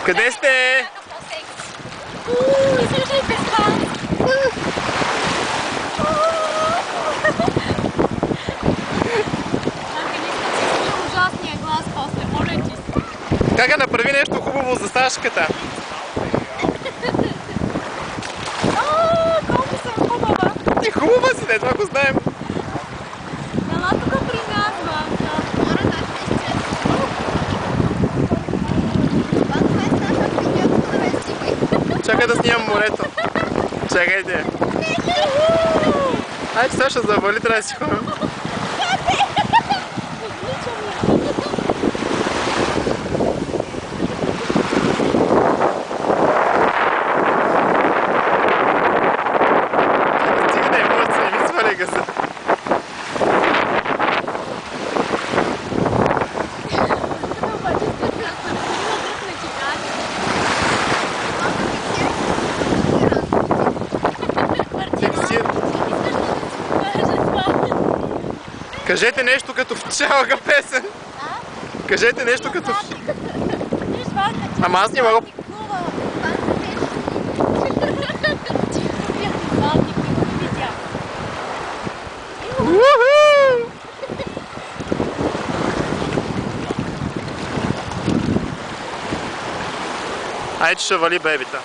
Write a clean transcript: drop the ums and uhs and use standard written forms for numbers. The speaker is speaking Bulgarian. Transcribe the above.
Къде сте? Слушай песка! Ужасния глас после, моля ти се. Кака, направи нещо хубаво за Сашката. Колко съм хубава! Ти хубава си, не, това го знаем. Ела тук при нас, бабка. Чакай да снимам морето. Чакайте. Айде, сега ще завали, трябва да си ходим. Стигна емоция, ми сваляга се. Кажете нещо като в цялата песен. Кажете нещо като в... Ама аз не мога... Айде, ще вали бебита.